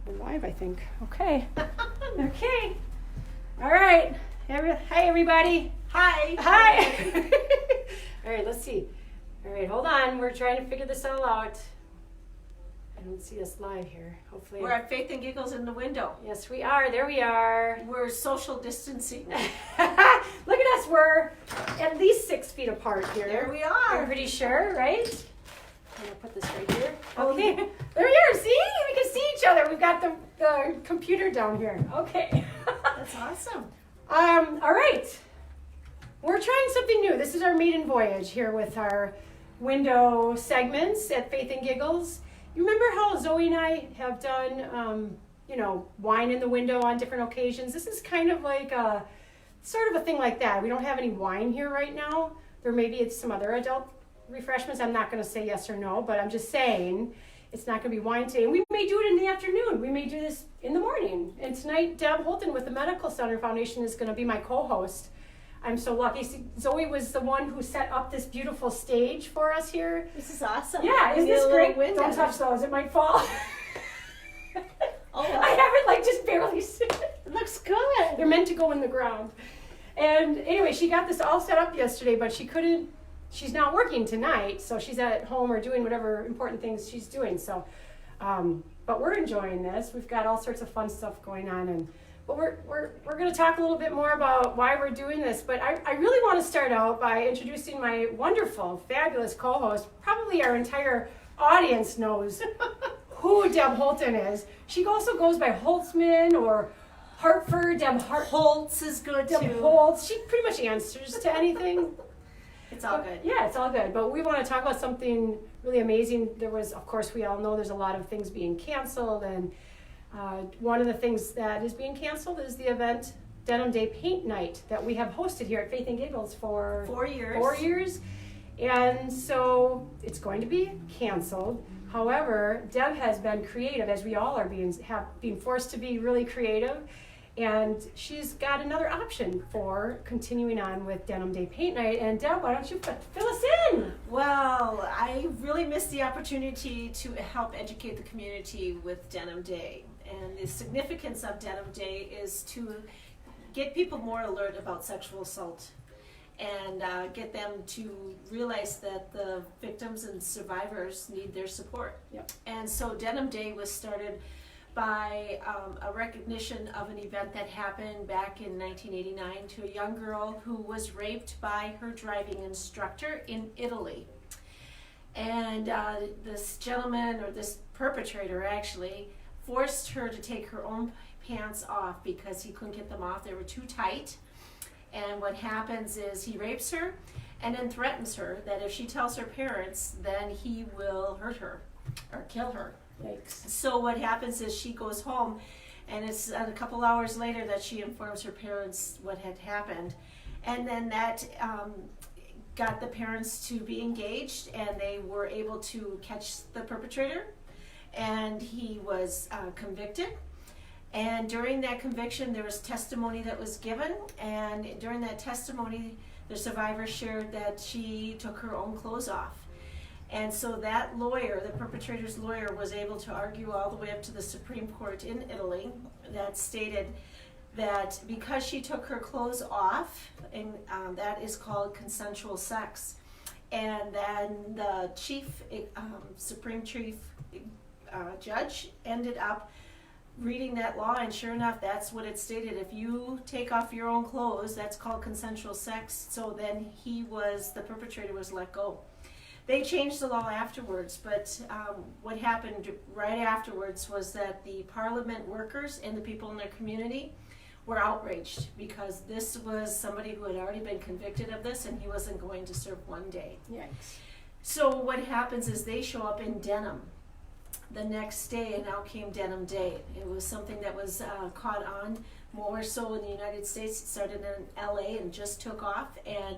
We're live, I think. Okay. Okay. All right. Hi, everybody. Hi. Hi. All right, let's see. All right, hold on. We're trying to figure this all out. I don't see us live here. Hopefully. We're at Faith&Giggles in the window. Yes, we are. There we are. We're social distancing. Look at us. We're at least 6 feet apart here. There we I'm are. pretty sure, right? I'm going to put this right here. Okay. There we are. See? We can see each other. We've got the computer down here. Okay. That's awesome. All right. We're trying something new. This is our maiden voyage here with our window segments at Faith&Giggles. You remember how Zoey and I have done, wine in the window on different occasions? This is kind of like sort of a thing like that. We don't have any wine here right now. There maybe it's some other adult refreshments. I'm not going to say yes or no, but I'm just saying it's not going to be wine today. And we may do it in the afternoon. We may do this in the morning. And tonight, Deb Holtan with the Medical Center Foundation is going to be my co-host. I'm so lucky. See, Zoey was the one who set up this beautiful stage for us here. This is awesome. Yeah, isn't this great? Don't touch those. It might fall. Oh, I have it just barely seen it. It looks good. They're meant to go in the ground. And anyway, she got this all set up yesterday, but she's not working tonight, so she's at home or doing whatever important things she's doing. So, but we're enjoying this. We've got all sorts of fun stuff going on, but we're going to talk a little bit more about why we're doing this. But I really want to start out by introducing my wonderful, fabulous co-host. Probably our entire audience knows who Deb Holtan is. She also goes by Holtzman or Hartford. Holtz is good Deb too. Holtz. She pretty much answers to anything. It's all good. Yeah, it's all good. But we want to talk about something really amazing. There was, of course, we all know there's a lot of things being canceled. And one of the things that is being canceled is the event Denim Day Paint Night that we have hosted here at Faith&Giggles for 4 years. 4 years. And so it's going to be canceled. However, Deb has been creative, as we all are being forced to be really creative. And she's got another option for continuing on with Denim Day Paint Night. And Deb, why don't you fill us in? Well, I really missed the opportunity to help educate the community with Denim Day. And the significance of Denim Day is to get people more alert about sexual assault and get them to realize that the victims and survivors need their support. Yep. And so Denim Day was started by a recognition of an event that happened back in 1989 to a young girl who was raped by her driving instructor in Italy. And this gentleman, or this perpetrator actually, forced her to take her own pants off because he couldn't get them off. They were too tight. And what happens is he rapes her and then threatens her that if she tells her parents, then he will hurt her or kill her. Yikes. So what happens is she goes home, and it's a couple hours later that she informs her parents what had happened. And then that got the parents to be engaged, and they were able to catch the perpetrator, and he was convicted. And during that conviction, there was testimony that was given, and during that testimony, the survivor shared that she took her own clothes off. And so that lawyer, the perpetrator's lawyer, was able to argue all the way up to the Supreme Court in Italy that stated that because she took her clothes off, and that is called consensual sex. And then the Supreme Chief Judge ended up reading that law, and sure enough, that's what it stated. If you take off your own clothes, that's called consensual sex. So then the perpetrator was let go. They changed the law afterwards, but what happened right afterwards was that the parliament workers and the people in their community were outraged because this was somebody who had already been convicted of this, and he wasn't going to serve 1 day. Yikes. So what happens is they show up in denim the next day, and out came Denim Day. It was something that was caught on more so in the United States. It started in LA and just took off, and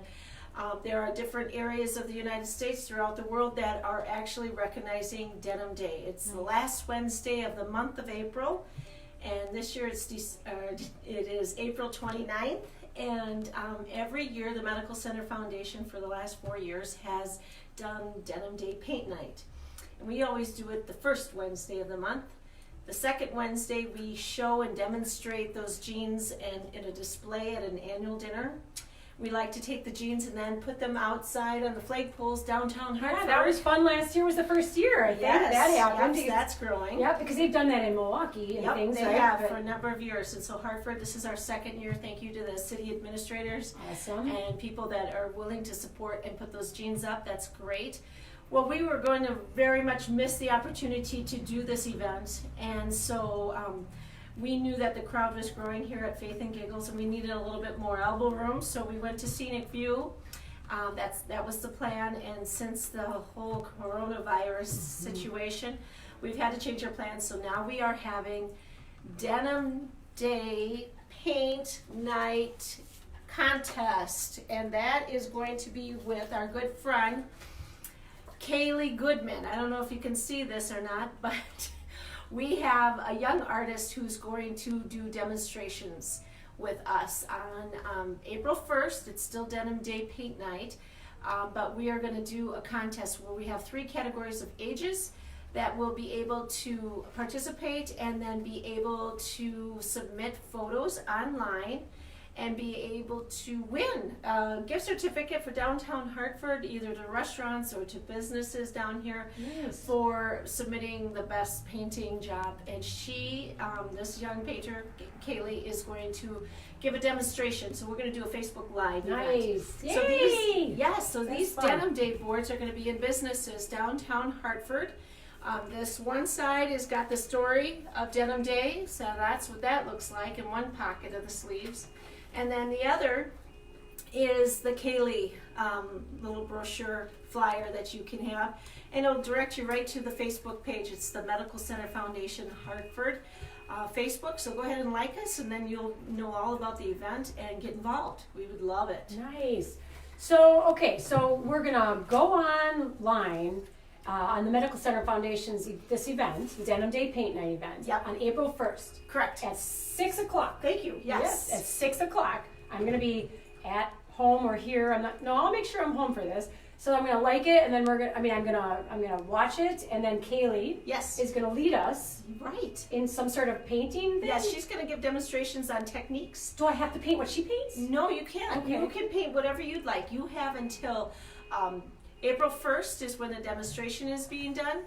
there are different areas of the United States throughout the world that are actually recognizing Denim Day. It's the last Wednesday of the month of April, and this year it is April 29th. And every year the Medical Center Foundation for the last 4 years has done Denim Day Paint Night. And we always do it the first Wednesday of the month. The second Wednesday, we show and demonstrate those jeans in a display at an annual dinner. We like to take the jeans and then put them outside on the flagpoles downtown Hartford. Yeah, that was fun. Last year was the first year, I think, that happened. Yes, that's growing. Yeah, because they've done that in Milwaukee and Yep, things, they right? have for a number of years. And so Hartford, this is our second year. Thank you to the city administrators Awesome. and people that are willing to support and put those jeans up. That's great. Well, we were going to very much miss the opportunity to do this event, and so we knew that the crowd was growing here at Faith and Giggles, and we needed a little bit more elbow room, so we went to Scenic View. That was the plan, and since the whole coronavirus situation, we've had to change our plans. So now we are having Denim Day Paint Night Contest, and that is going to be with our good friend Kaylee Goodman. I don't know if you can see this or not, but we have a young artist who's going to do demonstrations with us on April 1st. It's still Denim Day Paint Night, but we are going to do a contest where we have 3 categories of ages that will be able to participate and then be able to submit photos online and be able to win a gift certificate for downtown Hartford, either to restaurants or to businesses down here. Yes. For submitting the best painting job. And she, this young painter, Kaylee, is going to give a demonstration. So we're going to do a Facebook Live event. Nice. So Yay! these fun. Denim Day boards are going to be in businesses downtown Hartford. This one side has got the story of Denim Day, so that's what that looks like in one pocket of the sleeves. And then the other is the Kaylee little brochure flyer that you can have. And it'll direct you right to the Facebook page. It's the Medical Center Foundation Hartford Facebook. So go ahead and like us, and then you'll know all about the event and get involved. We would love it. Nice. So, okay, so we're going to go online on the Medical Center Foundation's this event, the Denim Day Paint Night event, Yep. on April 1st. Correct. At 6 o'clock. Thank you. Yes. At 6 o'clock. I'm going to be at home or here. I'll make sure I'm home for this. So I'm going to like it, and then I'm going to watch it, and then Kaylee Yes. is going to lead us Right. in some sort of painting thing. Yes, she's going to give demonstrations on techniques. Do I have to paint what she paints? No, you can't. Okay. You can paint whatever you'd like. You have until April 1st is when the demonstration is being done.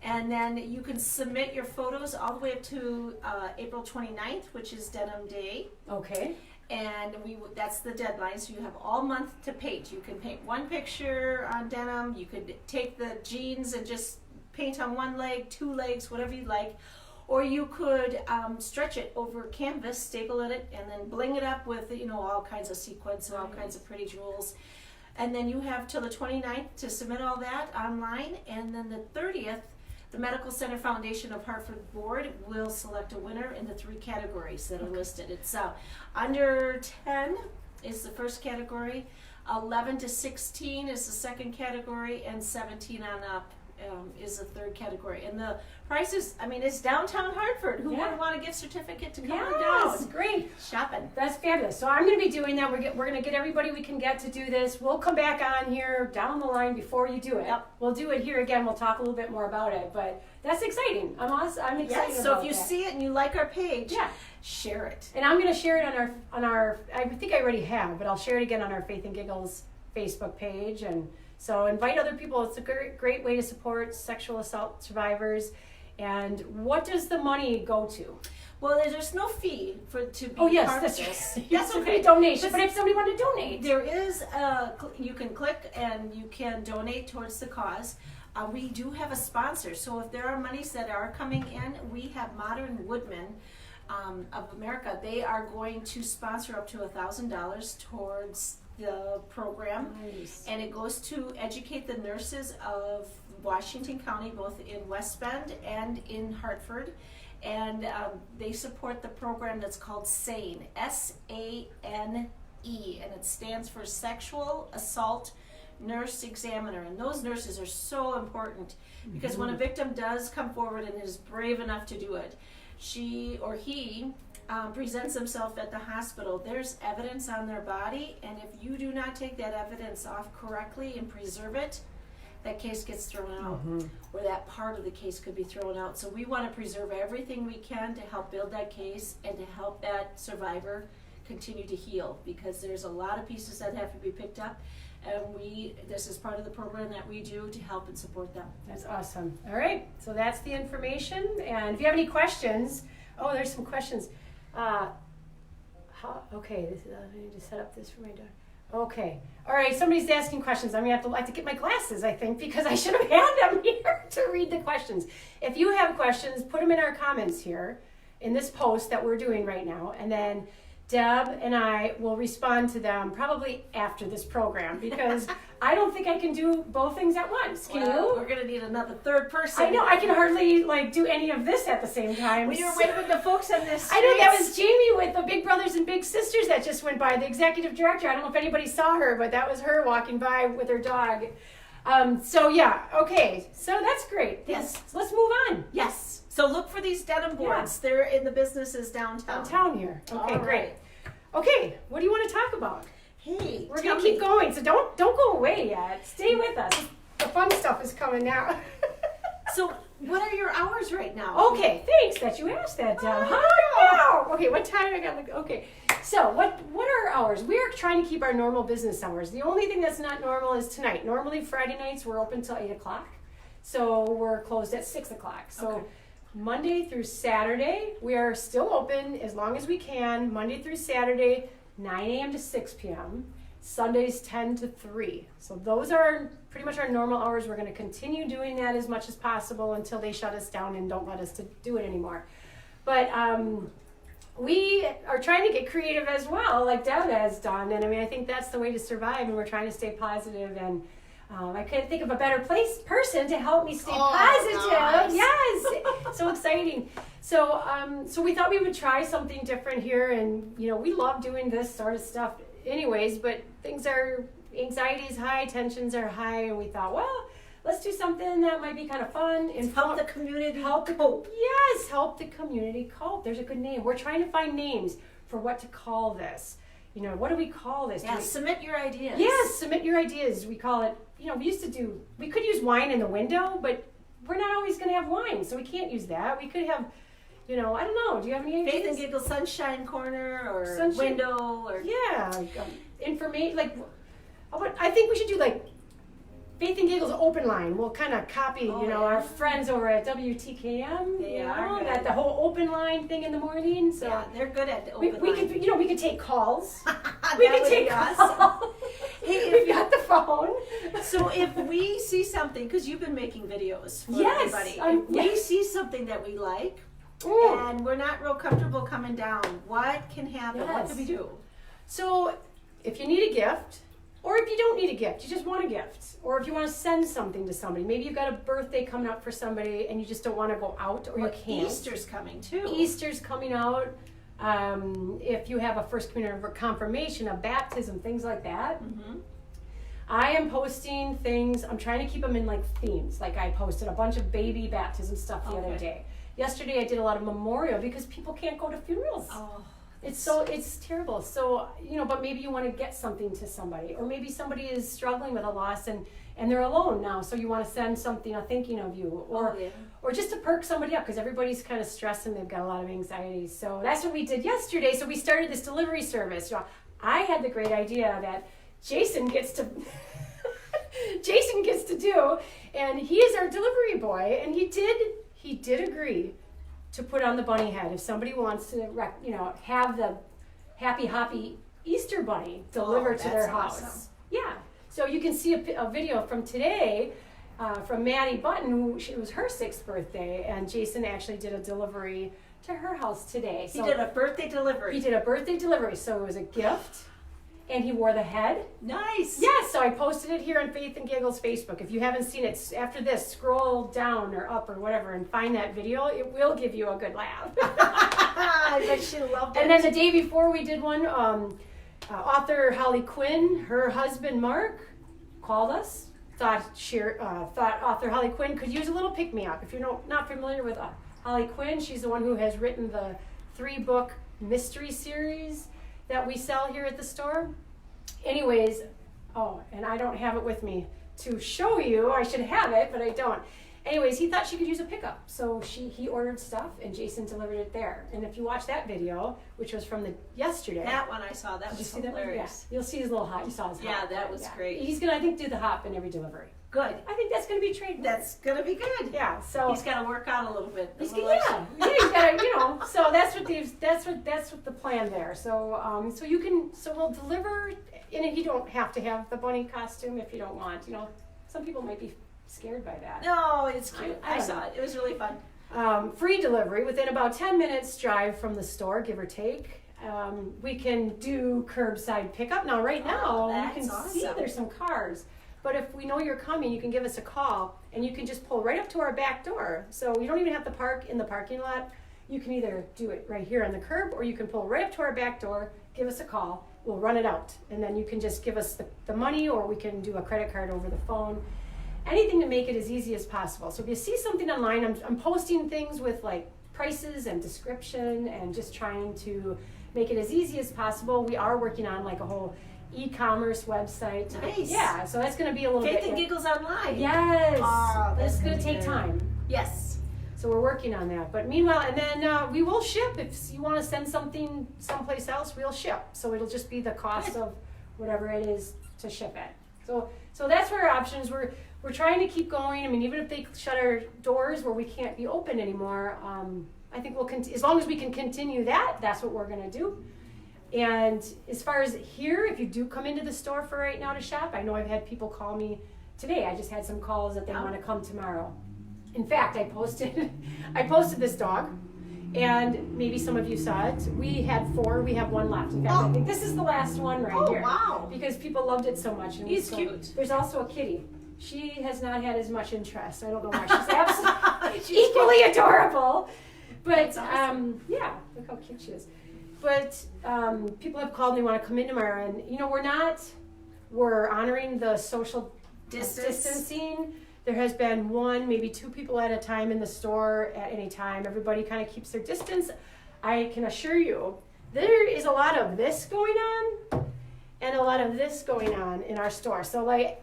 And then you can submit your photos all the way up to April 29th, which is Denim Day. Okay. And that's the deadline, so you have all month to paint. You can paint one picture on denim. You could take the jeans and just paint on one leg, 2 legs, whatever you like. Or you could stretch it over canvas, staple it, and then bling it up with all kinds of sequins and all kinds of pretty jewels. And then you have till the 29th to submit all that online. And then the 30th, the Medical Center Foundation of Hartford Board will select a winner in the 3 categories that are listed. It's under 10 is the first category, 11 to 16 is the second category, and 17 on up is the third category. And the prices, it's downtown Hartford. Who wouldn't want a gift certificate to come on Yes, down? great. Shopping. That's fabulous. So I'm going to be doing that. We're going to get everybody we can get to do this. We'll come back on here down the line before you do it. Yep. We'll do it here again. We'll talk a little bit more about it. But that's exciting. I'm excited Yes, so about if you that. see it and you like our page, Yeah. share it. And I'm going to share it on our I think I already have, but I'll share it again on our Faith and Giggles Facebook page. And so invite other people. It's a great way to support sexual assault survivors. And what does the money go to? Well, there's no fee to be Oh, yes, part that's of this. right. That's It's okay. a donation. But if somebody wanted to donate. There is you can click and you can donate towards the cause. We do have a sponsor, so if there are monies that are coming in, we have Modern Woodmen of America. They are going to sponsor up to $1,000 towards the program. Nice. And it goes to educate the nurses of Washington County, both in West Bend and in Hartford. And they support the program that's called SANE, S-A-N-E, and it stands for Sexual Assault Nurse Examiner. And those nurses are so important because when a victim does come forward and is brave enough to do it, she or he presents himself at the hospital. There's evidence on their body, and if you do not take that evidence off correctly and preserve it, that case gets thrown out, or that part of the case could be thrown out. So we want to preserve everything we can to help build that case and to help that survivor continue to heal, because there's a lot of pieces that have to be picked up, and this is part of the program that we do to help and support them. That's awesome. All right, so that's the information, and if you have any questions, there's some questions. Okay, I need to set up this for my daughter. Okay. All right, somebody's asking questions. I'm going to have to get my glasses, I think, because I should have had them here to read the questions. If you have questions, put them in our comments here in this post that we're doing right now, and then Deb and I will respond to them probably after this program, because I don't think I can do both things at once. Can you? We're going to need another third person. I know. I can hardly do any of this at the same time. We were waiting with the folks on this. I know that was Jamie with the Big Brothers and Big Sisters that just went by, the executive director. I don't know if anybody saw her, but that was her walking by with her dog. Okay. So that's great. Yes. So let's move on. Yes. So look for these denim boards. Yeah. They're in the businesses downtown. Downtown here. Okay, great. Okay, what do you want to talk about? Hey, we're gonna keep going, so don't go away yet. Stay with us. The fun stuff is coming now. So, what are your hours right now? Okay, thanks that you asked that, Deb. How? Okay, what time I got? Okay, so what are our hours? We are trying to keep our normal business hours. The only thing that's not normal is tonight. Normally Friday nights we're open till 8:00, so we're closed at 6:00. So. Okay. Monday through Saturday, we are still open as long as we can. Monday through Saturday, 9 a.m. to 6 p.m. Sundays, 10 to 3. So those are pretty much our normal hours. We're going to continue doing that as much as possible until they shut us down and don't let us to do it anymore. But we are trying to get creative as well, like Deb has done. And I think that's the way to survive, and we're trying to stay positive. And I couldn't think of a better person to help me stay positive. Nice. Yes, so exciting. So we thought we would try something different here, and we love doing this sort of stuff, anyways. But anxiety is high, tensions are high, and we thought, well, let's do something that might be kind of fun and help the community cope. Yes, help the community cope. There's a good name. We're trying to find names for what to call this. What do we call this? Yeah, submit your ideas. Yes, submit your ideas. We call it, we could use wine in the window, but we're not always going to have wine, so we can't use that. We could have, I don't know. Do you have any ideas? Faith and Giggles Sunshine Corner or window or... Yeah, information, I think we should do Faith and Giggles open line. We'll kind of copy, our friends over at WTKM. They are that the whole open line thing in the morning. So yeah, they're good at the open line. We could take calls. We could take calls. Hey, we've got the phone. So if we see something, because you've been making videos for everybody, if we see something that we like, and we're not real comfortable coming down, what can happen? Yes. What can we do? So if you need a gift, or if you don't need a gift, you just want a gift. Or if you want to send something to somebody. Maybe you've got a birthday coming up for somebody and you just don't want to go out, or you can't. Easter's coming too. Easter's coming out. If you have a first communion or confirmation, a baptism, things like that. Mm-hmm. I am posting things. I'm trying to keep them in themes. I posted a bunch of baby baptism stuff the other day. Yesterday I did a lot of memorial because people can't go to funerals. Oh. It's terrible. So, but maybe you want to get something to somebody, or maybe somebody is struggling with a loss and they're alone now. So you want to send something, thinking of you, or just to perk somebody up, because everybody's kind of stressed and they've got a lot of anxiety. So that's what we did yesterday. So we started this delivery service. I had the great idea that Jason gets to do, and he is our delivery boy, and he did agree to put on the bunny head if somebody wants to, have the happy hoppy Easter bunny delivered to their house. Awesome. Yeah. So you can see a video from today from Maddie Button. It was her 6th birthday, and Jason actually did a delivery to her house today. So he did a birthday delivery. So it was a gift, and he wore the head. Nice. Yes, so I posted it here on Faith and Giggles Facebook. If you haven't seen it, after this, scroll down or up or whatever and find that video. It will give you a good laugh. I bet she loved it. And then the day before we did one, author Holly Quinn, her husband Mark, called us. Thought author Holly Quinn could use a little pick-me-up. If you're not familiar with Holly Quinn, she's the one who has written the 3-book mystery series that we sell here at the store. Anyways, and I don't have it with me, to show you. I should have it, but I don't. Anyways, he thought she could use a pickup, so he ordered stuff, and Jason delivered it there. And if you watch that video, which was from yesterday, That one I saw. That was hilarious. Yeah. You'll see his little hop. You saw his hop. Yeah, that was great. He's gonna, I think, do the hop in every delivery. Good. I think that's gonna be trademarked. That's gonna be good. Yeah. So he's got to work out a little bit. he's gotta, So that's what the plan there. So we'll deliver, and you don't have to have the bunny costume if you don't want. Some people might be scared by that. No, it's cute. I saw know. it. It was really fun. Free delivery within about 10 minutes drive from the store, give or take. We can do curbside pickup. Now, right now, you can see there's some cars. But if we know you're coming, you can give us a call, and you can just pull right up to our back door. So you don't even have to park in the parking lot. You can either do it right here on the curb, or you can pull right up to our back door, give us a call, we'll run it out. And then you can just give us the money, or we can do a credit card over the phone. Anything to make it as easy as possible. So if you see something online, I'm posting things with like prices and description, and just trying to make it as easy as possible. We are working on like a whole e-commerce website. Nice. Yeah, so that's going to be a little bit. Faith&Giggles online. Yes. Oh, that's going to take time. Yes. So we're working on that. But meanwhile, and then we will ship. If you want to send something someplace else, we'll ship. So it'll just be the cost of whatever it is to ship it. So that's where our options. We're trying to keep going. I mean, even if they shut our doors where we can't be open anymore, I think we'll as long as we can continue that, that's what we're going to do. And as far as here, if you do come into the store for right now to shop, I know I've had people call me today. I just had some calls that they want to come tomorrow. In fact, I posted this dog, and maybe some of you saw it. We had 4, we have 1 left. In fact, I think this is the last one right here. Wow. Because people loved it so much. And He's cute. There's also a kitty. She has not had as much interest. I don't know why. She's absolutely equally adorable. But awesome. Yeah, look how cute she is. But people have called and they want to come in tomorrow, and we're honoring the social distancing. There has been 1, maybe 2 people at a time in the store at any time. Everybody kind of keeps their distance. I can assure you, there is a lot of this going on and a lot of this going on in our store. So like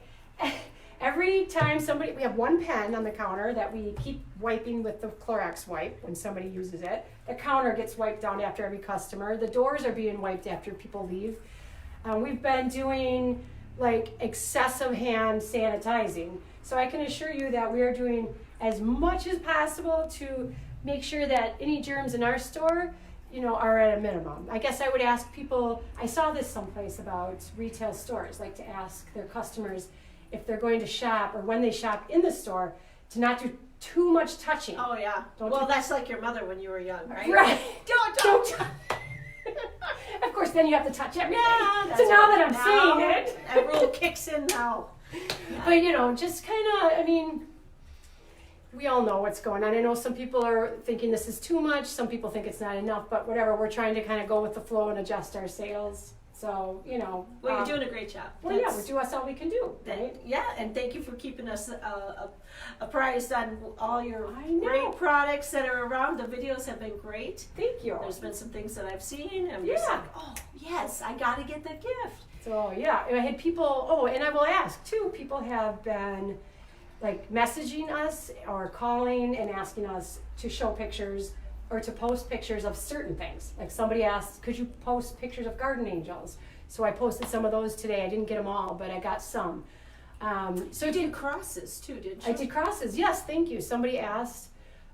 every time we have 1 pen on the counter that we keep wiping with the Clorox wipe when somebody uses it. The counter gets wiped down after every customer. The doors are being wiped after people leave. We've been doing like excessive hand sanitizing. So I can assure you that we are doing as much as possible to make sure that any germs in our store, are at a minimum. I guess I would ask people, I saw this someplace about retail stores, like to ask their customers if they're going to shop or when they shop in the store to not do too much touching. Oh yeah. That's like your mother when you were young, right? Right. Don't. Of course, then you have to touch everything. Yeah. So now that I'm saying it, that rule kicks in now. But just kind of, we all know what's going on. I know some people are thinking this is too much. Some people think it's not enough. But whatever, we're trying to kind of go with the flow and adjust our sales. So, Well, you're doing a great job. Well, yeah, we do us all we can do, right? Yeah, and thank you for keeping us apprised on all your great products that are around. The videos have been great. Thank you. There's been some things that I've seen. I'm just like, oh, yes, I got to get the gift. So, yeah, I had people, and I will ask, too, people have been, like, messaging us or calling and asking us to show pictures or to post pictures of certain things. Like somebody asked, could you post pictures of garden angels? So I posted some of those today. I didn't get them all, but I got some. So you did crosses too, didn't you? I did crosses, yes, thank you. Somebody asked,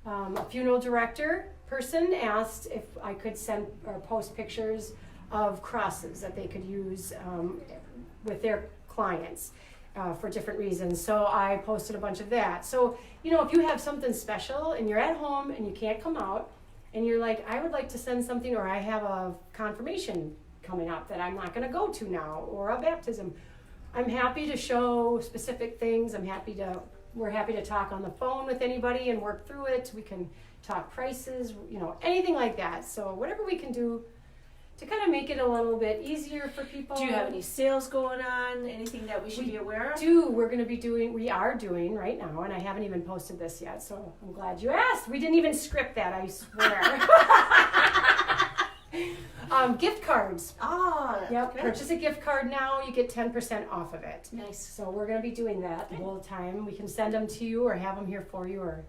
a funeral director person asked if I could send or post pictures of crosses that they could use with their clients for different reasons. So I posted a bunch of that. So, if you have something special and you're at home and you can't come out, and you're like, I would like to send something, or I have a confirmation coming up that I'm not going to go to now, or a baptism, I'm happy to show specific things. We're happy to talk on the phone with anybody and work through it. We can talk prices, anything like that. So whatever we can do to kind of make it a little bit easier for people. Do you have any sales going on? Anything that we should be aware of? We are doing right now, and I haven't even posted this yet, so I'm glad you asked. We didn't even script that, I swear. Gift cards. Oh, Yep. good. Purchase a gift card now, you get 10% off of it. Nice. So we're going to be doing that the whole time. We can send them to you or have them here for you. Or,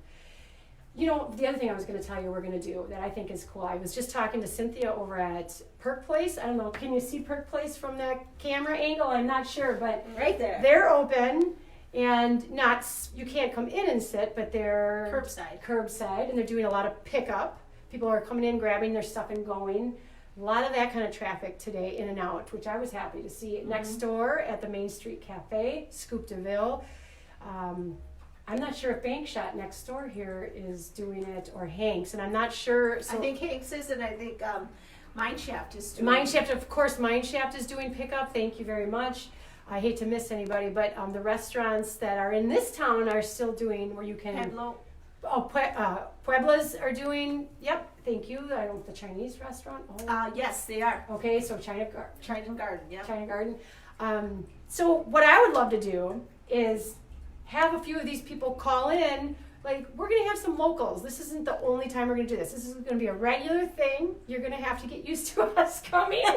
the other thing I was going to tell you we're going to do that I think is cool. I was just talking to Cynthia over at Perk Place. I don't know, can you see Perk Place from that camera angle? I'm not sure, but Right there. they're open and you can't come in and sit, but they're curbside, and they're doing a lot of pickup. People are coming in, grabbing their stuff and going. A lot of that kind of traffic today, in and out, which I was happy to see. Next door at the Main Street Cafe, Scoop DeVille. I'm not sure if Bank Shot next door here is doing it, or Hank's, and I'm not sure. So I think Hank's is, and I think Mineshaft is doing Mineshaft, of course, Mineshaft is doing pickup. Thank you very much. I hate to miss anybody, but the restaurants that are in this town are still doing where you can. Pueblo. Pueblas are doing. Yep, thank you. I don't know, the Chinese restaurant. Yes, they are. Okay, so China Garden. Yeah. China Garden. So what I would love to do is have a few of these people call in. Like, we're going to have some locals. This isn't the only time we're going to do this. This is going to be a regular thing. You're going to have to get used to us coming. We're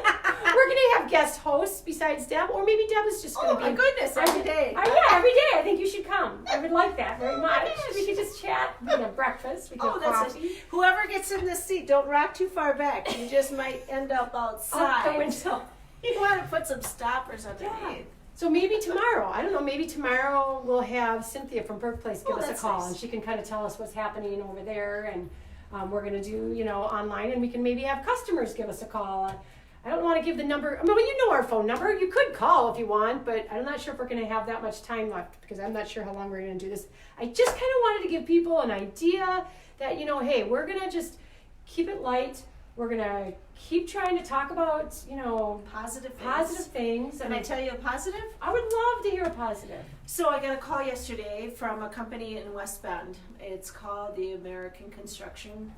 going to have guest hosts besides Deb, or maybe Deb is just going to be. Oh, my goodness, every day. Yeah, every day. I think you should come. I would like that very much. We could just chat. We could have breakfast. We could have coffee. Whoever gets in this seat, don't rock too far back. You just might end up outside. Out the window. You want to put some stoppers underneath. Yeah. So maybe tomorrow, I don't know, maybe tomorrow we'll have Cynthia from Perk Place give us a call, nice. And she can kind of tell us what's happening over there, and we're going to do, online, and we can maybe have customers give us a call. I don't want to give the number. I mean, well, you know our phone number. You could call if you want, but I'm not sure if we're going to have that much time left, because I'm not sure how long we're going to do this. I just kind of wanted to give people an idea that, hey, we're going to just keep it light. We're going to keep trying to talk about, Positive things. Can I tell you a positive? I would love to hear a positive. So I got a call yesterday from a company in West Bend. It's called the American Construction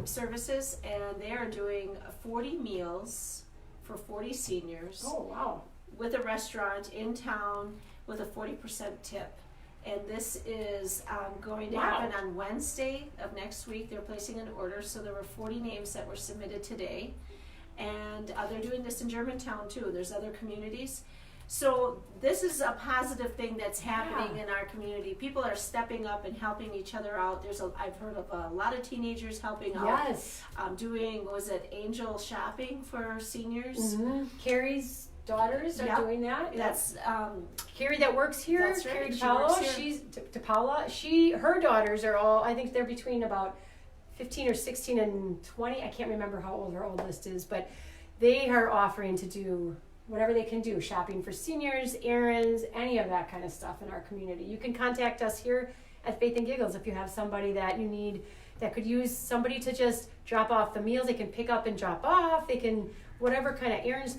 Services, and they are doing 40 meals for 40 seniors. Oh, wow. With a restaurant in town with a 40% tip. And this is going to happen on Wednesday of next week. They're placing an order, so there were 40 names that were submitted today. And they're doing this in Germantown too. There's other communities. So this is a positive thing that's happening in our community. People are stepping up and helping each other out. I've heard of a lot of teenagers helping out. Yes. Doing, angel shopping for seniors? Mm-hmm. Carrie's daughters are doing that. That's Carrie that works here. That's right. Carrie She DePaula. works here. Her daughters are all, I think they're between about 15 or 16 and 20. I can't remember how old her oldest is, but they are offering to do whatever they can do, shopping for seniors, errands, any of that kind of stuff in our community. You can contact us here at Faith and Giggles if you have somebody that you need that could use somebody to just drop off the meals. They can pick up and drop off. They can, whatever kind of errands,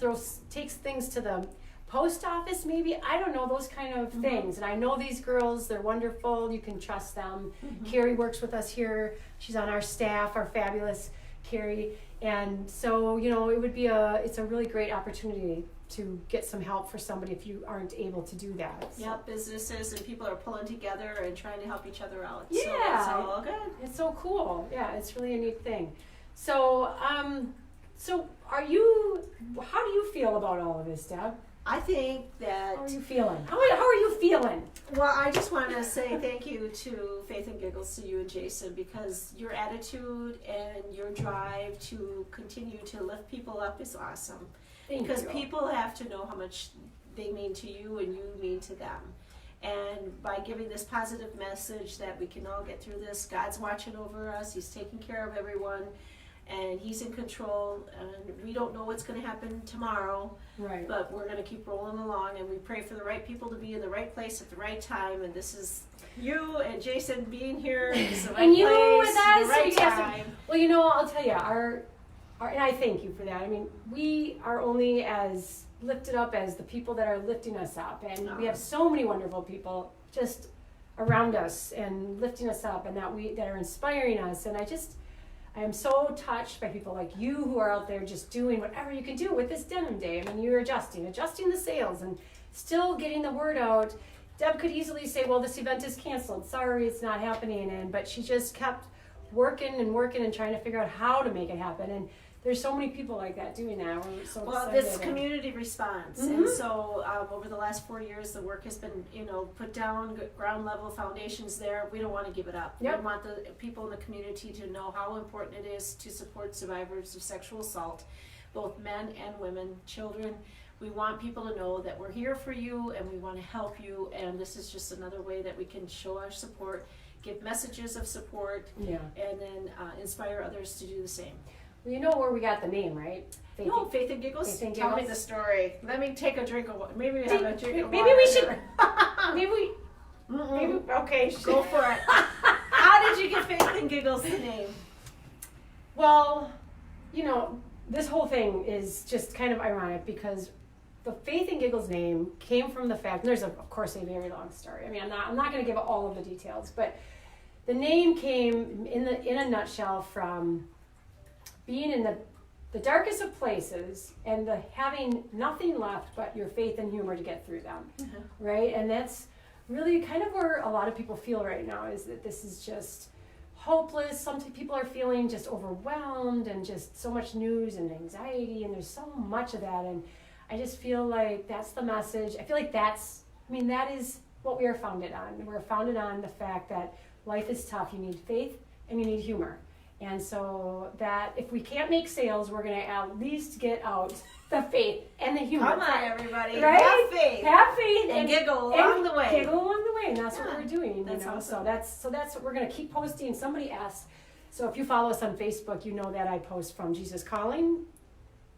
takes things to the post office maybe. I don't know, those kind of things. And I know these girls, they're wonderful. You can trust them. Carrie works with us here. She's on our staff, our fabulous Carrie. And so, it would be it's a really great opportunity to get some help for somebody if you aren't able to do that. So. Yep, businesses and people are pulling together and trying to help each other out. Yeah. So it's all good. It's so cool. Yeah, it's really a neat thing. So, how do you feel about all of this, Deb? I think that... How are you feeling? How are you feeling? Well, I just want to say thank you to Faith and Giggles, to you and Jason, because your attitude and your drive to continue to lift people up is awesome. Because people have to know how much they mean to you and you mean to them. And by giving this positive message that we can all get through this, God's watching over us, He's taking care of everyone, and He's in control, and we don't know what's going to happen tomorrow, right? But we're going to keep rolling along, and we pray for the right people to be in the right place at the right time, and this is you and Jason being here, it's the right and you place, with us, the right time. Well, I'll tell you, and I thank you for that. I mean, we are only as lifted up as the people that are lifting us up, and we have so many wonderful people just around us and lifting us up, and that are inspiring us. And I am so touched by people like you who are out there just doing whatever you can do with this Denim Day. I mean, you're adjusting the sails and still getting the word out. Deb could easily say, well, this event is canceled. Sorry, it's not happening. But she just kept working and trying to figure out how to make it happen. And there's so many people like that doing that. We're so Well, excited. this community response, Mhm. and so over the last 4 years, the work has been, put down ground level foundations there. We don't want to give it up. Yep. We want the people in the community to know how important it is to support survivors of sexual assault, both men and women, children. We want people to know that we're here for you and we want to help you, and this is just another way that we can show our support, give messages of support, Yeah. and then inspire others to do the same. Well, you know where we got the name, right? Faith No, Faith and Giggles. Faith and Tell me Giggles. the story. Let me take a drink of water. Maybe we have a drink of water. Maybe we should. Maybe. Okay. Go for it. How did you get Faith and Giggles the name? Well, this whole thing is just kind of ironic because the Faith and Giggles name came from the fact, and there's of course a very long story. I mean, I'm not going to give all of the details, but the name came in a nutshell from being in the darkest of places and having nothing left but your faith and humor to get through them, right? And that's really kind of where a lot of people feel right now, is that this is just hopeless. Some people are feeling just overwhelmed and just so much news and anxiety, and there's so much of that, and I just feel like that's the message. I feel like that is what we are founded on. We're founded on the fact that life is tough. You need faith and you need humor. And so that if we can't make sales, we're going to at least get out the faith and the humor. Come on, everybody. Right? Have faith. And And giggle along the way. Giggle along the way, and that's what we're doing. That's awesome. So that's what we're going to keep posting. Somebody asked, so if you follow us on Facebook, you know that I post from Jesus Calling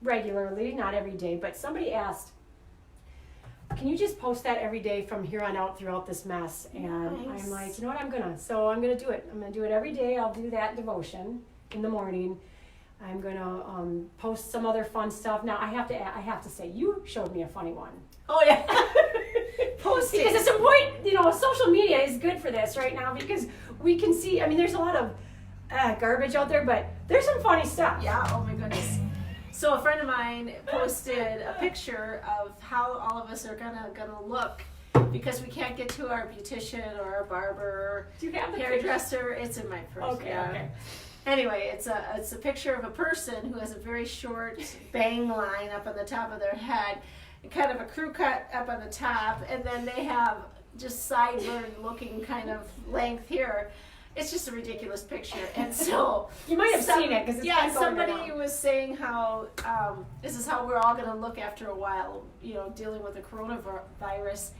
regularly, not every day, but somebody asked, can you just post that every day from here on out throughout this mess? And Nice. I'm like, you know what, I'm gonna do it. I'm gonna do it every day. I'll do that devotion in the morning. I'm gonna post some other fun stuff. Now I have to say, you showed me a funny one. Oh, yeah. Post it. Because at some point, social media is good for this right now, because we can see, there's a lot of garbage out there, but there's some funny stuff. Yeah, oh my goodness. So a friend of mine posted a picture of how all of us are gonna look because we can't get to our beautician or our barber, Do you have the hairdresser. It's in my purse. Okay, yeah. okay. Anyway, it's a picture of a person who has a very short bang line up on the top of their head, and kind of a crew cut up on the top, and then they have just sideburn looking kind of length here. It's just a ridiculous picture, and so You might have seen it because it's been going somebody around. was saying how this is how we're all going to look after a while, dealing with the coronavirus.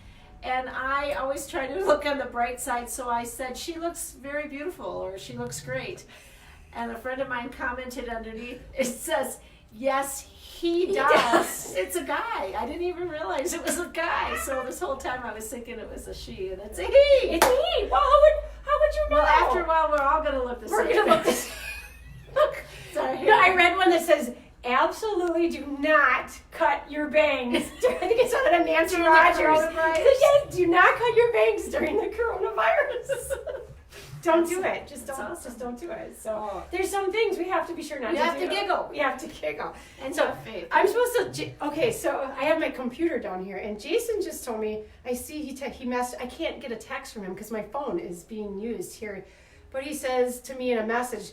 And I always try to look on the bright side, so I said, she looks very beautiful, or she looks great. And a friend of mine commented underneath, it says, yes, he does. It's a guy. I didn't even realize it was a guy. So this whole time I was thinking it was a she, and it's a he. It's a he. Well, how would you know? Well, after a while, we're all going to look the same. We're gonna look the same. Look. Sorry. I read one that says, absolutely do not cut your bangs. I think it's on Nancy During the Rogers. coronavirus? Yes, do not cut your bangs during the coronavirus. Don't do it. Just don't do it. So there's some things we have to be sure not You to have do. to giggle. We have to giggle. And so have faith. I'm supposed to. Okay, so I have my computer down here, and Jason just told me. I see he messed. I can't get a text from him because my phone is being used here, but he says to me in a message,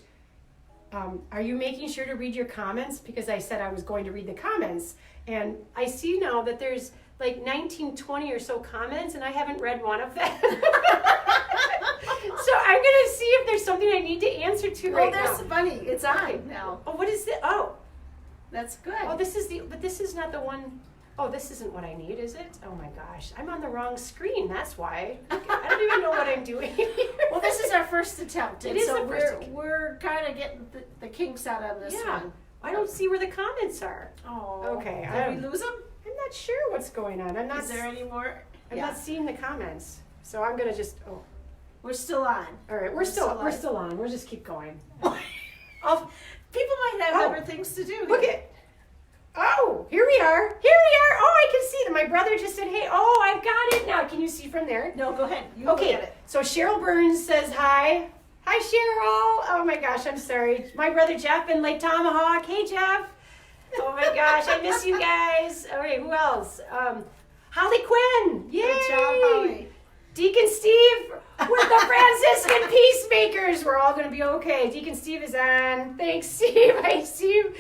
"Are you making sure to read your comments?" Because I said I was going to read the comments, and I see now that there's like 19, 20 or so comments, and I haven't read one of them. So I'm gonna see if there's something I need to answer to right now. There's funny. It's on now. Oh, what is it? Oh, That's good. oh, but this is not the one. Oh, this isn't what I need, is it? Oh my gosh, I'm on the wrong screen. That's why. I don't even know what I'm doing here. Well, this is our first attempt. It is so the first attempt. we're kind of getting the kinks out on this Yeah. one. I don't see where the comments are. Oh. Okay, Did we lose them? I'm not sure what's going on. Is there any more? I'm not seeing the comments. So I'm gonna just. Oh, We're still on. all right. We're still on. We'll just keep going. People might have Oh. other things to do. Look at. Oh, here we are. Oh, I can see them. My brother just said, "Hey, oh, I've got it now." Can you see from there? No, go ahead. You look Okay. at it. So Cheryl Burns says hi. Hi, Cheryl. Oh my gosh, I'm sorry. My brother Jeff in Lake Tomahawk. Hey, Jeff. Oh my gosh, I miss you guys. All right, who else? Holly Quinn. Yay. Good job, Holly. Deacon Steve with the Franciscan Peacemakers. We're all going to be okay. Deacon Steve is on. Thanks, Steve. Hi, Steve.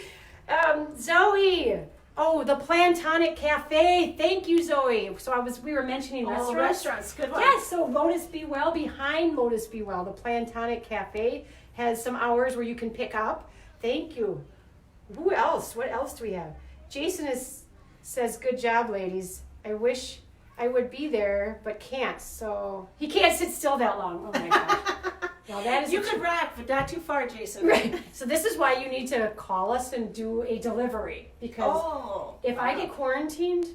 Zoey. Oh, the Plantonic Cafe. Thank you, Zoey. So we were mentioning restaurants. Restaurants. Good one. Yes, so Lotus Be Well, behind Lotus Be Well, the Plantonic Cafe has some hours where you can pick up. Thank you. Who else? What else do we have? Jason says, good job, ladies. I wish I would be there, but can't. So he can't sit still that long. Oh my gosh. Now that is You could rock, but not too far, Jason. right. So this is why you need to call us and do a delivery, because if I get quarantined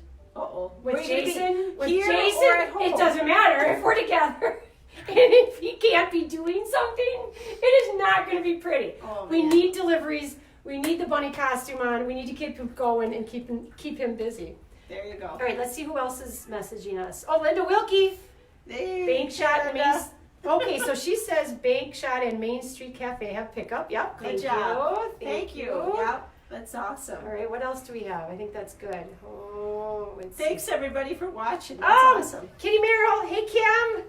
with Jason, or at home? it doesn't matter if we're together. And if he can't be doing something, it is not going to be pretty. We need deliveries. We need the bunny costume on. We need to keep him going and keep him busy. There you go. All right, let's see who else is messaging us. Oh, Linda Wilkie. Hey, Bank Shot and Linda. Main. Okay, so she says Bank Shot and Main Street Cafe have pickup. Yep. Good job. Thank you. Yep. That's awesome. All right, what else do we have? I think that's good. Oh, Thanks everybody for watching. That's awesome. Kitty Merrill. Hey, Kim.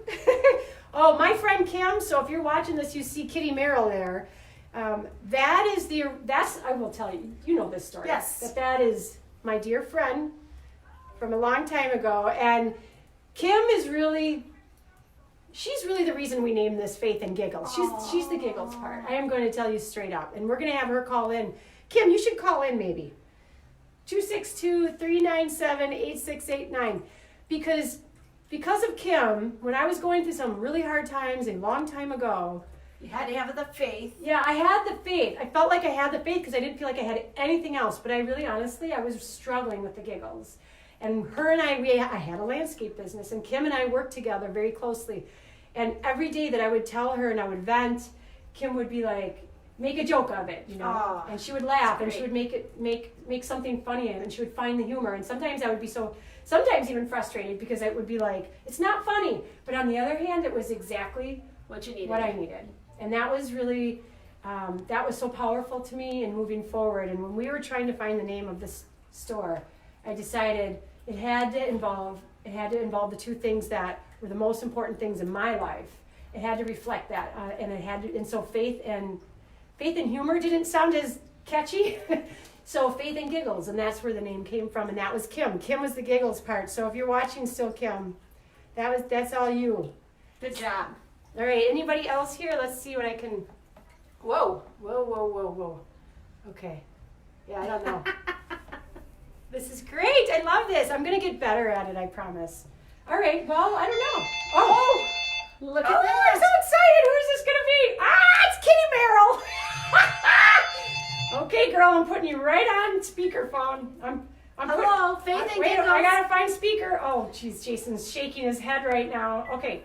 Oh, my friend Kim. So if you're watching this, you see Kitty Merrill there. That's I will tell you. You know this story. Yes. That is my dear friend from a long time ago, and Kim is really. She's really the reason we named this Faith and Giggles. She's the giggles part. I am going to tell you straight up. And we're going to have her call in. Kim, you should call in maybe. 262-397-8689. Because of Kim, when I was going through some really hard times a long time ago. You had to have the faith. Yeah, I had the faith. I felt like I had the faith because I didn't feel like I had anything else. But I really, honestly, I was struggling with the giggles. And her and I had a landscape business, and Kim and I worked together very closely. And every day that I would tell her and I would vent, Kim would be like, make a joke of it, you know. And she would laugh, and she would make something funny, and she would find the humor. And sometimes I would be sometimes even frustrated because it would be like, it's not funny. But on the other hand, it was exactly what you needed. What I needed. And that was really, that was so powerful to me in moving forward. And when we were trying to find the name of this store, I decided it had to involve the two things that were the most important things in my life. It had to reflect that, and so faith and humor didn't sound as catchy. So Faith and Giggles, and that's where the name came from, and that was Kim. Kim was the giggles part. So if you're watching still, Kim, that's all you. Good job. All right, anybody else here? Let's see what I can. Whoa. Okay. Yeah, I don't know. This is great. I love this. I'm going to get better at it, I promise. All right, well, I don't know. Oh, look at that. that. I'm so excited. Who is this going to be? It's Kitty Merrill. Okay, girl, I'm putting you right on speakerphone. Hello, Faith and Giggles. I got to find speaker. Oh, geez, Jason's shaking his head right now. Okay,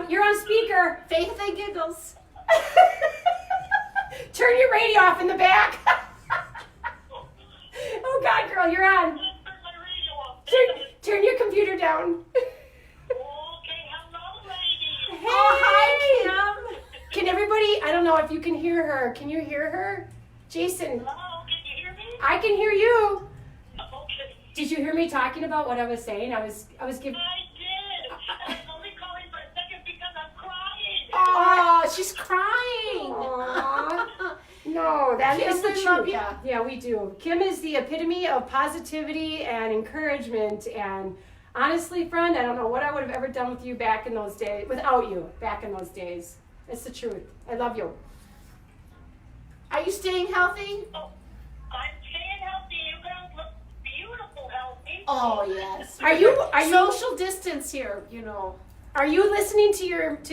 you're on speaker. Faith and Giggles. Turn your radio off in the back. Oh, God, girl, you're on. Turn your computer down. Okay, hello, ladies. Hey. Oh, hi, Kim. Can everybody, I don't know if you can hear her. Can you hear her? Jason. Hello, can you hear me? I can hear you. Okay. Did you hear me talking about what I was saying? I was giving. I did. I was only calling for a second because I'm crying. Oh, she's crying. Aww. No, that Kim, is the we truth. love ya. Yeah, we do. Kim is the epitome of positivity and encouragement. And honestly, friend, I don't know what I would have ever done with you back in those days, without you back in those days. It's the truth. I love you. Are you staying healthy? Oh, I'm staying healthy. You guys look beautiful, healthy. Oh, yes. Are you Social distance here, you know. Are you listening to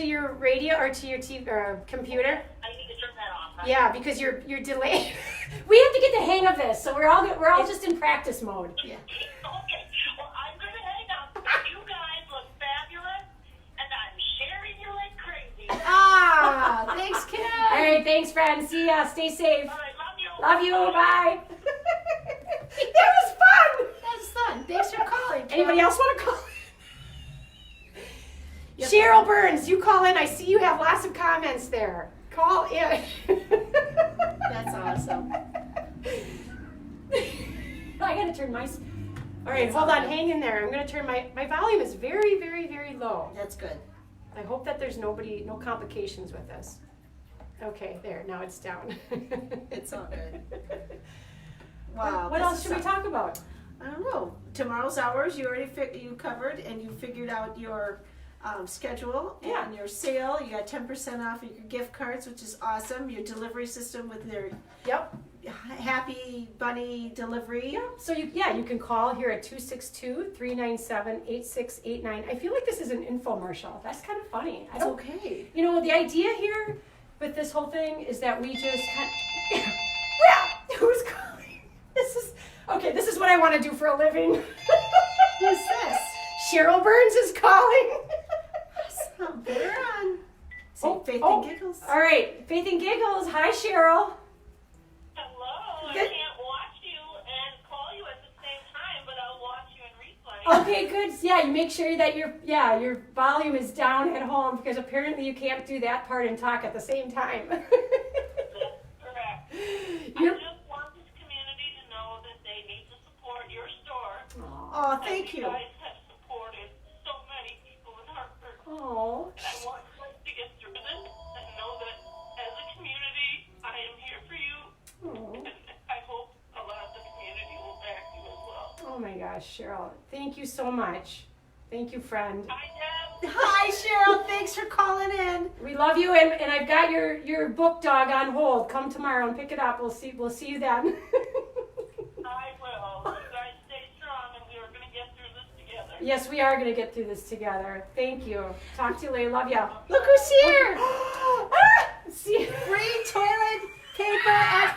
your radio or to your TV computer? I need to turn that off. Right? Yeah, because you're delayed. We have to get the hang of this, so we're all just in practice mode. Yeah. Okay. Well, I'm going to hang up. You guys look fabulous, and I'm sharing you like crazy. Thanks, Kim. All right, thanks, friend. See ya. Stay safe. All right, love you. Love you. Bye. That was fun. That's fun. Thanks for calling, Kim. Anybody else want to call in? Cheryl Burns, you call in. I see you have lots of comments there. Call in. That's awesome. I gotta turn my. All right, hold on, hang in there. I'm gonna turn my volume is very, very, very low. low. That's good. I hope that there's no complications with this. Okay, there, now it's down. It's all good. Wow. What else should we talk about? I don't know. Tomorrow's hours you already you covered, and you figured out your schedule and your sale. You got 10% off your gift cards, which is awesome. Your delivery system with their Happy Bunny delivery. Yeah. So you can call here at 262-397-8689. I feel like this is an infomercial. That's kind of funny. It's okay. You know, the idea here with this whole thing is that we just well, who's calling? This is what I want to do for a living. Who's this? Cheryl Burns is calling. Awesome. Put her on. Faith and Giggles. All right, Faith and Giggles. Hi, Cheryl. Hello. I can't watch you and call you at the same time, but I'll watch you in replay. Okay, good. Yeah, you make sure that your volume is down at home because apparently you can't do that part and talk at the same time. That's correct. I just want this community to know that they need to support your store. Oh, thank you. You guys have supported so many people in Hartford. Oh. And I want you guys to get through this and know that as a community, I am here for you. And I hope a lot of the community will back you as well. Oh my gosh, Cheryl. Thank you so much. Thank you, friend. Hi, Deb. Hi, Cheryl. Thanks for calling in. We love you, and I've got your book dog on hold. Come tomorrow and pick it up. We'll see you then. I will. You guys stay strong, and we are going to get through this together. Yes, we are going to get through this together. Thank you. Talk to you later. Love ya. Look who's here. See. Free toilet paper.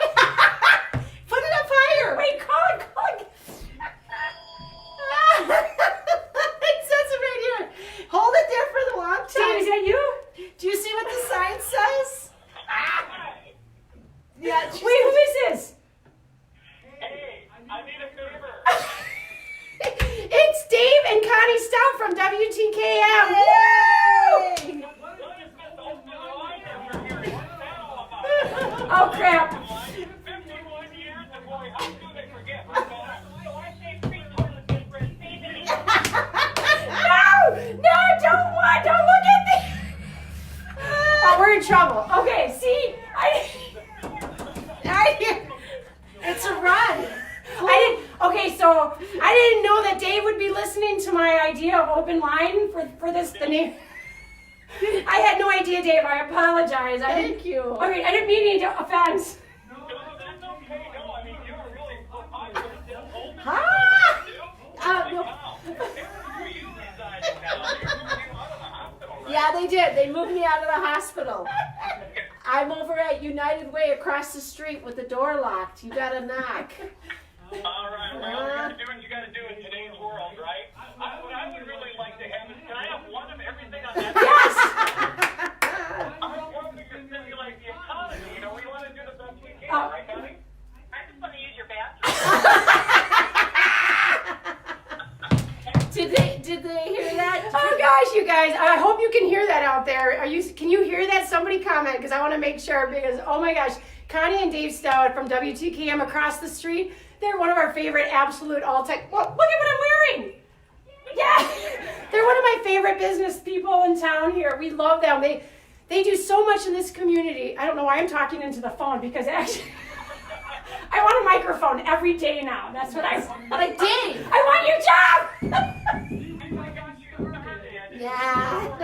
Put it up higher. Wait, call it. It says it right here. Hold it there for the long Dave, time. is that you? Do you see what the sign says? Yeah. Wait, who is this? Hey, I need a favor. It's Dave and Connie Stout from WTKM. Yay! Oh, crap. 51 years, and boy, how do they forget? So I say free toilet paper and seasoning. No, don't look at me. Oh, we're in trouble. Okay, see, It's a run. Okay, so I didn't know that Dave would be listening to my idea of open line for this. The name. I had no idea, Dave. I apologize. Thank you. Okay, I didn't mean any offense. No, that's okay. No, I mean, you were really popular. Deb Holtan. No. Wow. You reside in town. They moved you out of the hospital, right? Yeah, they did. They moved me out of the hospital. I'm over at United Way across the street with the door locked. You gotta knock. All right, well, you gotta do what you gotta do in today's world, right? What I would really like to have is, can I have one of everything on that? Yes. I'm hoping to stimulate the economy. You know, we want to do the best we can, right, honey? I just want to use your bathroom. Did they hear that? Oh gosh, you guys! I hope you can hear that out there. Can you hear that? Somebody comment because I want to make sure. Because oh my gosh, Connie and Dave Stout from WTKM across the street. They're one of our favorite absolute all-time. Well, look at what I'm wearing. Yeah, they're one of my favorite business people in town here. We love them. They do so much in this community. I don't know why I'm talking into the phone because actually I want a microphone every day now. That's what I want. Like, Dave. I want your job. I got you started. Yeah.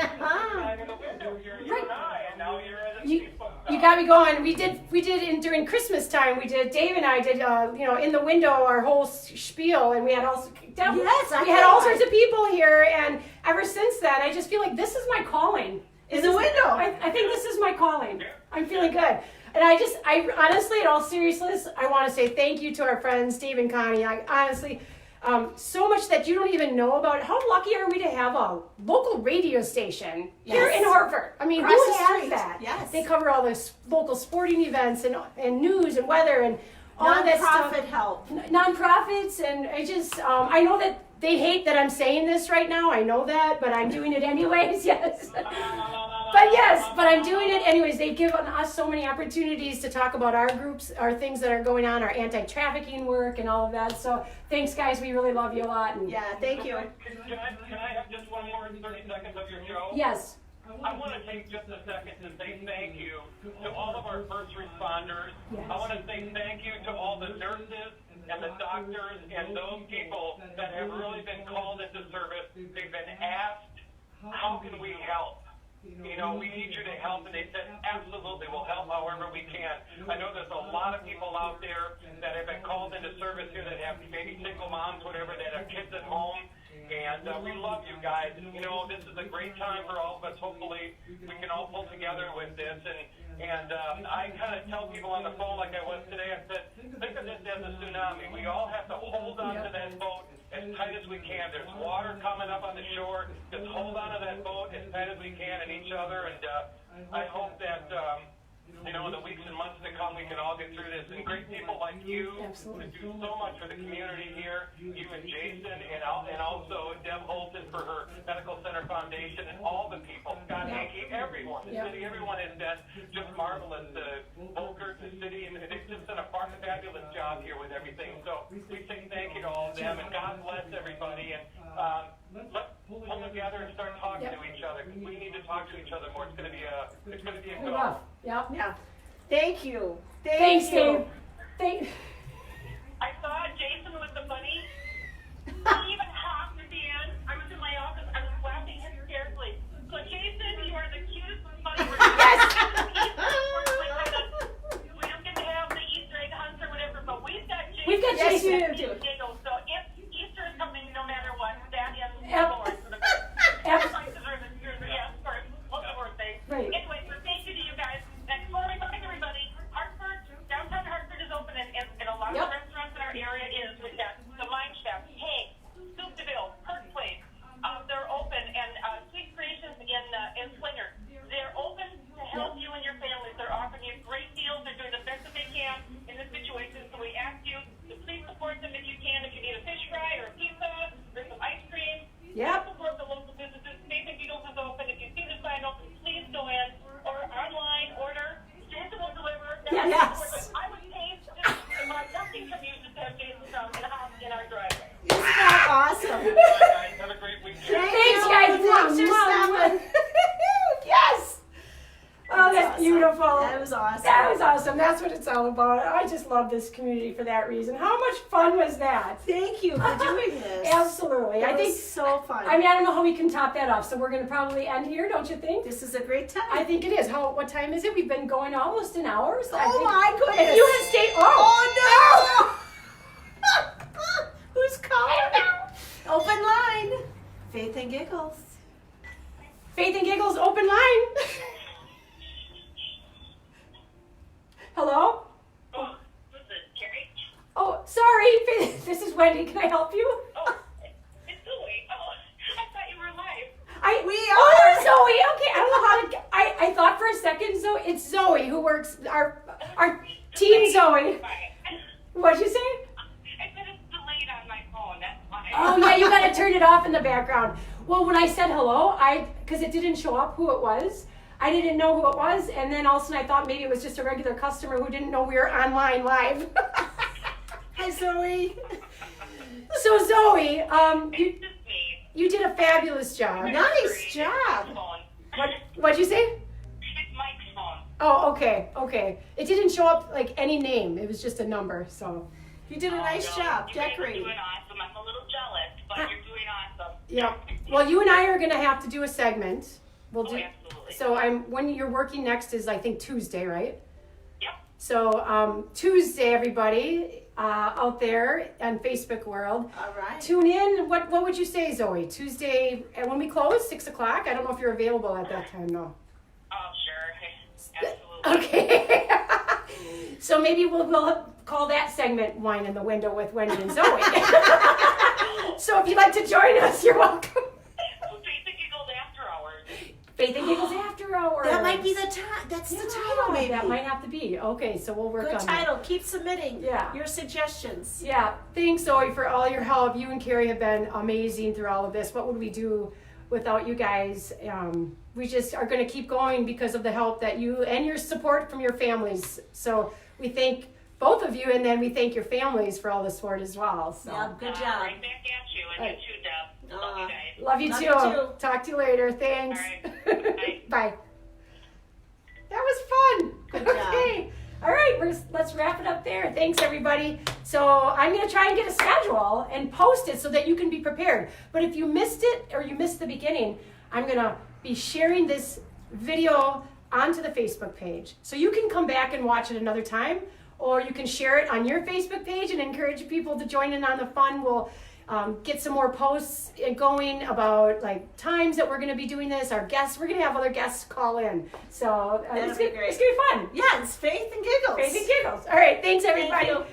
You got me going. We did during Christmas time. Dave and I did in the window our whole spiel, and we had all sorts of people here. And ever since then, I just feel like this is my calling. In the window. I think this is my calling. I'm feeling good. And I honestly, in all seriousness, I want to say thank you to our friends Dave and Connie. I honestly. So much that you don't even know about. How lucky are we to have a local radio station here in Hartford? I mean, who has that? Yes. They cover all the local sporting events and news and weather and all of that stuff. Nonprofit help. Nonprofits, and I know that they hate that I'm saying this right now. I know that, but I'm doing it anyways. Yes. No. But yes, but I'm doing it anyways. They've given us so many opportunities to talk about our groups, our things that are going on, our anti-trafficking work and all of that. So thanks, guys. We really love you a lot. And Yeah, thank you. Can I have just one more 30 seconds of your show? yes. I want to take just a second to say thank you to all of our first responders. Yes. I want to say thank you to all the nurses and the doctors and those people that have really been called into service. They've been asked, how can we help? You know, we need you to help, and they said, absolutely, we'll help however we can. I know there's a lot of people out there that have been called into service here that have maybe single moms, whatever, that have kids at home. And we love you guys. You know, this is a great time for all of us. Hopefully, we can all pull together with this. And I kind of tell people on the phone like I was today, I said, think of this as a tsunami. We all have to hold on to that boat as tight as we can. There's water coming up on the shore. Just hold on to that boat as tight as we can and each other. And I hope that, you know, in the weeks and months to come, we can all get through this. And great people like you who do so much for the community here, you and Jason, and also Deb Holtan for her Medical Center Foundation, and all the people, Scott Hankey, everyone, the city, everyone has done just marvelous. Volker, the city, and they've just done a fabulous job here with everything. So we say thank you to all of them, and God bless everybody. And let's pull together and start talking to each other. We need to talk to each other more. It's going to be a good one. Yeah. Thank you. Thanks, you. Dave. I saw Jason with the bunny. He even hopped at the end. I was in my office. I was laughing hysterically. So, Jason, you are the cutest bunny. We don't get to have the Easter egg hunts or whatever, but we've got Jason. We've got Jason. Giggles. So if Easter is coming, no matter what, that is Lord. For the what's the word thing? Right. Anyway, so thank you to you guys. And before we bye, everybody, Hartford, downtown Hartford is open, and a lot of the restaurants in our area is. We've got the Mine Chef, Hank, Soup to Bill, Perk Place. They're open, and Sweet Creations in Slinger. They're open to help you and your families. They're offering you great deals. They're doing the best that they can in this situation. So we ask you to please support them if you can. If you need a fish fry or a pizza or some ice cream, support the local businesses. Faith&Giggles is open. If you see the sign open, please go in or online order. Jason will deliver. Yes. I would pay nothing from you just to have Jason come in our driveway. Isn't that awesome? Guys, have a great weekend. Thanks, guys. Thanks for stopping. Yes. Oh, that's beautiful. That was awesome. That was awesome. That's what it's all about. I just love this community for that reason. How much fun was that? Thank you for doing this. Absolutely. That I think was so fun. I mean, I don't know how we can top that off. So we're going to probably end here, don't you think? This is a great time. I think it is. What time is it? We've been going almost an hour. So Oh my goodness. If you had stayed. Oh no! Who's calling? Open line. Faith&Giggles. Faith&Giggles open line. Hello? Oh, what's it, Carrie? Oh, sorry. This is Wendy. Can I help you? Oh, it's Zoey. Oh, I thought you were live. We Oh, Zoey. Okay, I don't know how to. I thought for a second, Zoe. It's Zoey who works our team. Zoey. What'd you say? I said it's delayed on my phone. That's why. Oh yeah, you gotta turn it off in the background. Well, when I said hello, because it didn't show up who it was. I didn't know who it was, and then all of a sudden I thought maybe it was just a regular customer who didn't know we were online live. Hi, Zoey. So Zoey, It's just me. you did a fabulous job. Nice job. What'd you say? It's Mike's phone. Oh, okay. It didn't show up like any name. It was just a number. So You did a nice job You guys are decorating. doing awesome. I'm a little jealous, but you're doing awesome. yeah. Well, you and I are gonna have to do a segment. We'll do. Absolutely. So when you're working next is I think Tuesday, right? Yep. So Tuesday, everybody out there on Facebook world, All right. tune in. What would you say, Zoey? Tuesday when we close, 6 o'clock. I don't know if you're available at that time, though. Oh, sure. Absolutely. Okay. So maybe we'll call that segment "Wine in the Window" with Wendy and Zoey. So if you'd like to join us, you're welcome. Faith&Giggles after hours. Faith&Giggles after hours. That might be the time. That's the title, maybe. That might have to be. Okay, so we'll work Good on title. Keep submitting your suggestions. Yeah, thanks Zoey for all your help. You and Carrie have been amazing through all of this. What would we do without you guys. We just are going to keep going because of the help that you and your support from your families. So we thank both of you, and then we thank your families for all the support as well. So. Yeah, good job. Right back at you, and you too, Deb. Love you guys. Love you Love too. you too. Talk to you later. Thanks. All right. Bye. Bye. That was fun. Good job. Okay. All right, let's wrap it up there. Thanks, everybody. So I'm going to try and get a schedule and post it so that you can be prepared. But if you missed it or you missed the beginning, I'm going to be sharing this video onto the Facebook page. So you can come back and watch it another time, or you can share it on your Facebook page and encourage people to join in on the fun. We'll get some more posts going about like times that we're going to be doing this. Our guests, we're going to have other guests call in. So That'll be great. It's going to be fun. Yeah, it's Faith and Giggles. Faith and Giggles. All right, thanks everybody. Thank you.